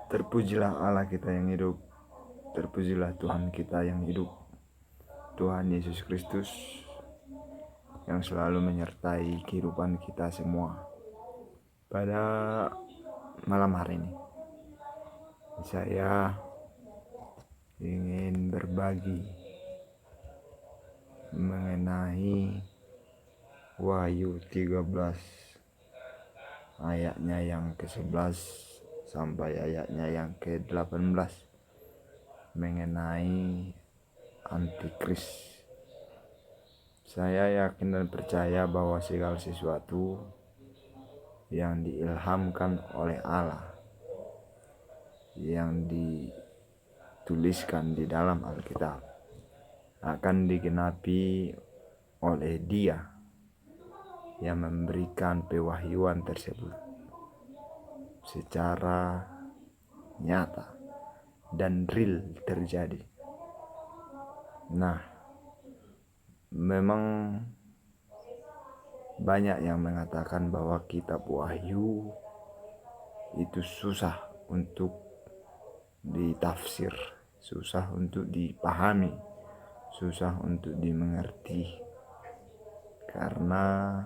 Terpujilah Allah kita yang hidup, terpujilah Tuhan kita yang hidup, Tuhan Yesus Kristus yang selalu menyertai kehidupan kita semua. Pada malam hari ini saya ingin berbagi mengenai Wahyu 13 ayatnya yang ke-11 sampai ayatnya yang ke-18 mengenai antikris. Saya yakin dan percaya bahwa segala sesuatu yang diilhamkan oleh Allah, yang dituliskan di dalam Alkitab, akan digenapi oleh Dia yang memberikan pewahyuan tersebut secara nyata dan real terjadi. Nah, memang banyak yang mengatakan bahwa kitab Wahyu itu susah untuk ditafsir, susah untuk dipahami, susah untuk dimengerti, karena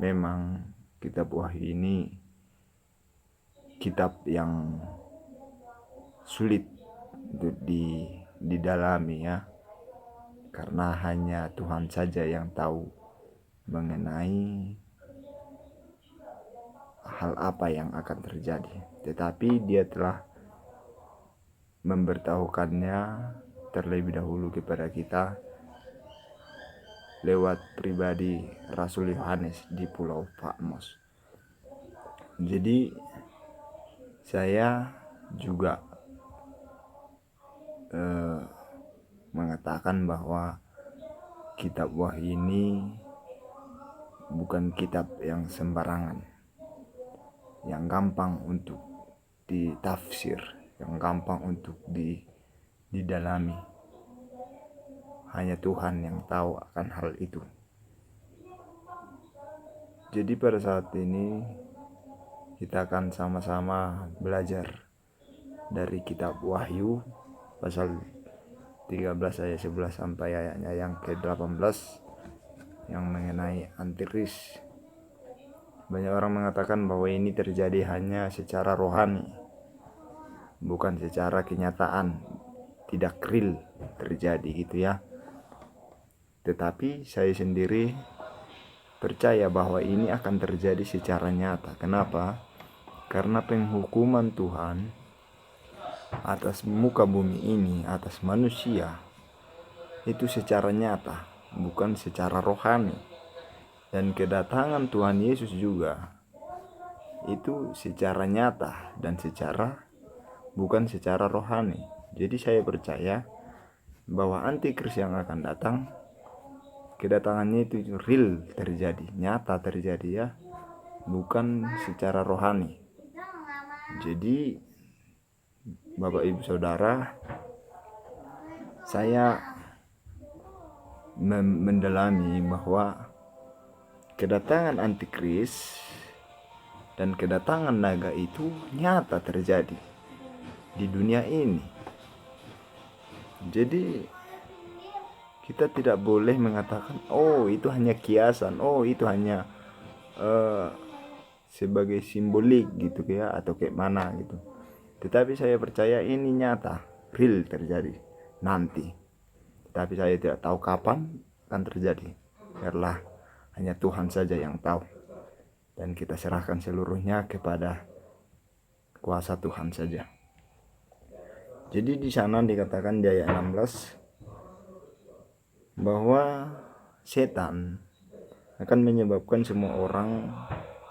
memang kitab Wahyu ini kitab yang sulit untuk didalami ya, karena hanya Tuhan saja yang tahu mengenai hal apa yang akan terjadi, tetapi Dia telah memberitahukannya terlebih dahulu kepada kita lewat pribadi Rasul Yohanes di Pulau Patmos. Jadi saya juga mengatakan bahwa kitab Wahyu ini bukan kitab yang sembarangan, yang gampang untuk ditafsir, yang gampang untuk didalami. Hanya Tuhan yang tahu akan hal itu. Jadi pada saat ini kita akan sama-sama belajar dari kitab Wahyu pasal 13 ayat 11 sampai ayatnya yang ke-18 yang mengenai antikris. Banyak orang mengatakan bahwa ini terjadi hanya secara rohani, bukan secara kenyataan, tidak real terjadi gitu ya. Tetapi saya sendiri percaya bahwa ini akan terjadi secara nyata. Kenapa? Karena penghukuman Tuhan atas muka bumi ini, atas manusia, itu secara nyata, bukan secara rohani. Dan kedatangan Tuhan Yesus juga itu secara nyata dan bukan secara rohani. Jadi saya percaya bahwa antikris yang akan datang, kedatangannya itu real terjadi, nyata terjadi ya, bukan secara rohani. Jadi Bapak Ibu Saudara, saya mendalami bahwa kedatangan antikris dan kedatangan naga itu nyata terjadi di dunia ini. Jadi kita tidak boleh mengatakan oh itu hanya kiasan, oh itu hanya sebagai simbolik gitu ya, atau kayak mana gitu. Tetapi saya percaya ini nyata, real terjadi nanti. Tetapi saya tidak tahu kapan akan terjadi, karena hanya Tuhan saja yang tahu. Dan kita serahkan seluruhnya kepada kuasa Tuhan saja. Jadi di sana dikatakan di ayat 16 bahwa setan akan menyebabkan semua orang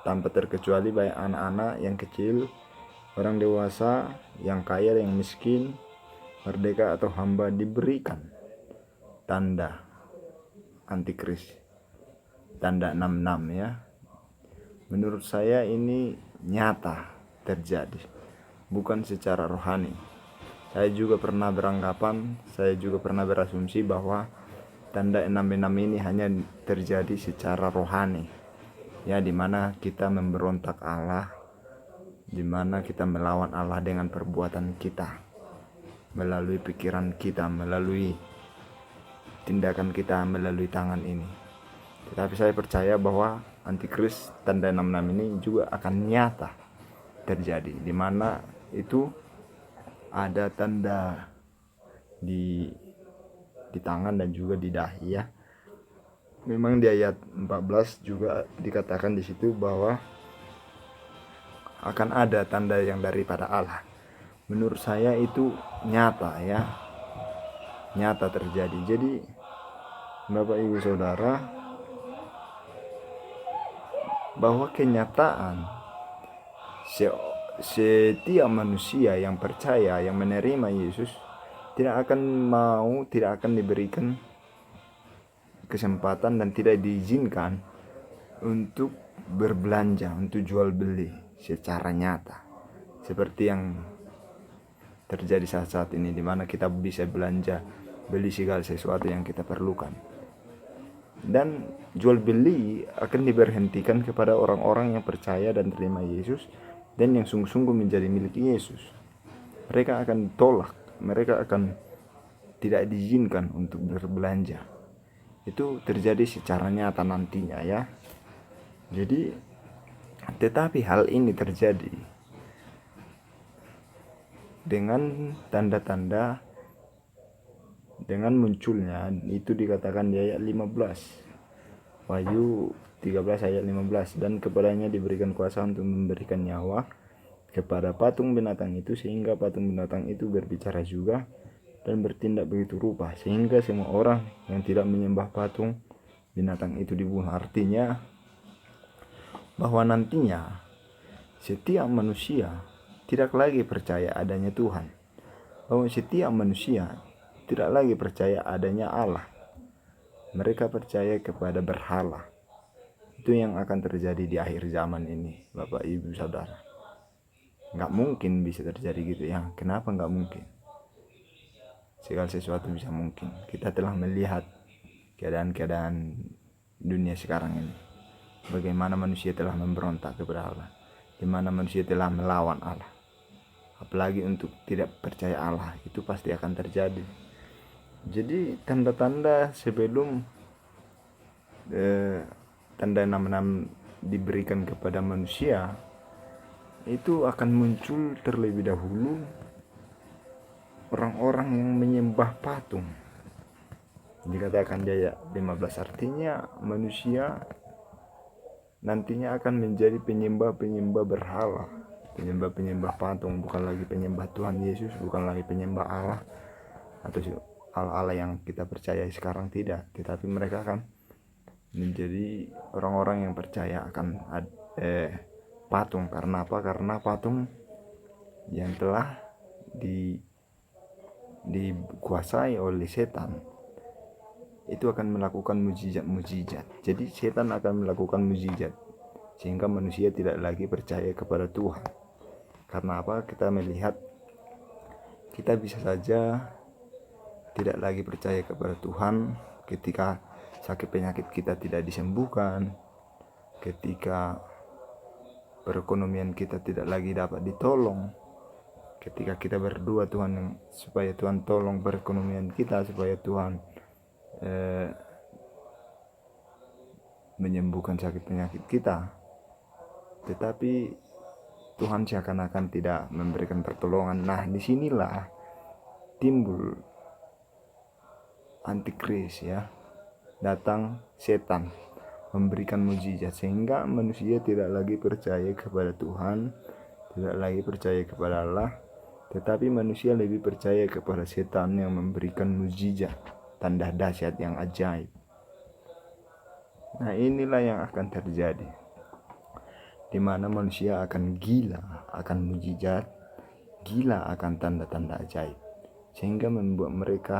tanpa terkecuali, baik anak-anak yang kecil, orang dewasa, yang kaya, yang miskin, merdeka atau hamba, diberikan tanda antikris, tanda 66 ya. Menurut saya ini nyata terjadi, bukan secara rohani. Saya juga pernah berasumsi bahwa tanda 66 ini hanya terjadi secara rohani ya, dimana kita memberontak Allah di mana kita melawan Allah dengan perbuatan kita, melalui pikiran kita, melalui tindakan kita, melalui tangan ini. Tetapi saya percaya bahwa antikris tanda 66 ini juga akan nyata terjadi, di mana itu ada tanda di tangan dan juga di dahi ya. Memang di ayat 14 juga dikatakan di situ bahwa akan ada tanda yang daripada Allah. Menurut saya itu nyata ya, nyata terjadi. Jadi Bapak Ibu Saudara, bahwa kenyataan setiap manusia yang percaya, yang menerima Yesus, tidak akan diberikan kesempatan dan tidak diizinkan untuk berbelanja, untuk jual beli secara nyata seperti yang terjadi saat ini, di mana kita bisa belanja, beli segala sesuatu yang kita perlukan, dan jual beli akan diberhentikan kepada orang-orang yang percaya dan terima Yesus dan yang sungguh-sungguh menjadi milik Yesus. Mereka akan tolak, mereka akan tidak diizinkan untuk berbelanja. Itu terjadi secara nyata nantinya ya. Jadi, tetapi hal ini terjadi dengan tanda-tanda, dengan munculnya, itu dikatakan di ayat 15, Wahyu 13 ayat 15, dan kepadanya diberikan kuasa untuk memberikan nyawa kepada patung binatang itu, sehingga patung binatang itu berbicara juga dan bertindak begitu rupa, sehingga semua orang yang tidak menyembah patung binatang itu dibunuh. Artinya bahwa nantinya setiap manusia tidak lagi percaya adanya Tuhan, bahwa setiap manusia tidak lagi percaya adanya Allah. Mereka percaya kepada berhala. Itu yang akan terjadi di akhir zaman ini, Bapak Ibu Saudara. Nggak mungkin bisa terjadi gitu ya. Kenapa nggak mungkin? Segala sesuatu bisa mungkin. Kita telah melihat keadaan-keadaan dunia sekarang ini, bagaimana manusia telah memberontak kepada Allah, di mana manusia telah melawan Allah. Apalagi untuk tidak percaya Allah, itu pasti akan terjadi. Jadi tanda-tanda sebelum tanda 66 diberikan kepada manusia itu akan muncul terlebih dahulu orang-orang yang menyembah patung. Dikatakan di ayat 15, artinya manusia nantinya akan menjadi penyembah-penyembah berhala, penyembah-penyembah patung, bukan lagi penyembah Tuhan Yesus, bukan lagi penyembah Allah atau Allah yang kita percaya sekarang, tidak. Tetapi mereka akan menjadi orang-orang yang percaya akan patung. Karena apa? Karena patung yang telah dikuasai oleh setan itu akan melakukan mujizat-mujizat. Jadi setan akan melakukan mujizat sehingga manusia tidak lagi percaya kepada Tuhan. Karena apa? Kita melihat, kita bisa saja tidak lagi percaya kepada Tuhan ketika sakit penyakit kita tidak disembuhkan, ketika perekonomian kita tidak lagi dapat ditolong, ketika kita berdoa Tuhan supaya Tuhan tolong perekonomian kita, supaya Tuhan menyembuhkan sakit penyakit kita, tetapi Tuhan seakan-akan tidak memberikan pertolongan. Nah, disinilah timbul antikris ya, datang setan memberikan mujizat sehingga manusia tidak lagi percaya kepada Tuhan, tidak lagi percaya kepada Allah, tetapi manusia lebih percaya kepada setan yang memberikan mujizat, tanda dahsyat yang ajaib. Nah, inilah yang akan terjadi, di mana manusia akan gila akan mujizat, gila akan tanda-tanda ajaib, sehingga membuat mereka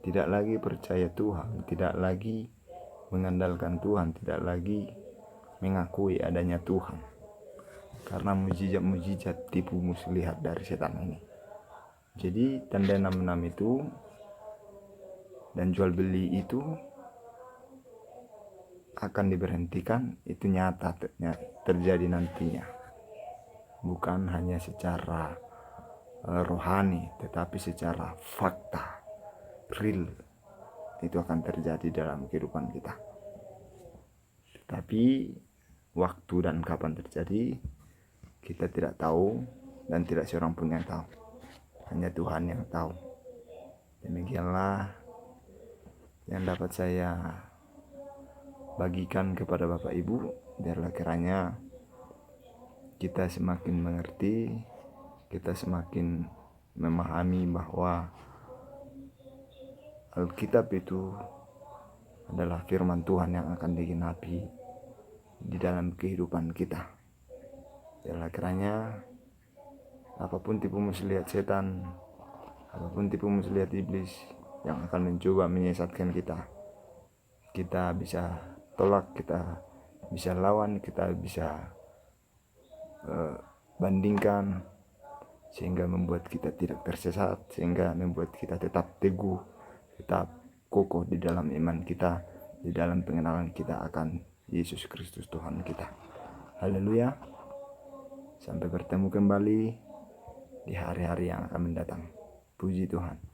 tidak lagi percaya Tuhan, tidak lagi mengandalkan Tuhan, tidak lagi mengakui adanya Tuhan, karena mujizat-mujizat tipu muslihat dari setan ini. Jadi tanda 66 itu dan jual beli itu akan diberhentikan, itu nyata terjadi nantinya. bukan hanya secara rohani, tetapi secara fakta, real, itu akan terjadi dalam kehidupan kita. Tapi waktu dan kapan terjadi kita tidak tahu, dan tidak seorang pun yang tahu, hanya Tuhan yang tahu. Demikianlah yang dapat saya bagikan kepada Bapak Ibu. Biarlah kiranya kita semakin mengerti, kita semakin memahami bahwa Alkitab itu adalah firman Tuhan yang akan digenapi di dalam kehidupan kita. Biarlah kiranya apapun tipu muslihat setan, apapun tipu muslihat iblis yang akan mencoba menyesatkan kita, kita bisa tolak, kita bisa lawan, kita bisa bandingkan, sehingga membuat kita tidak tersesat, sehingga membuat kita tetap teguh, tetap kokoh di dalam iman kita, di dalam pengenalan kita akan Yesus Kristus Tuhan kita. Haleluya. Sampai bertemu kembali di hari-hari yang akan mendatang. Puji Tuhan.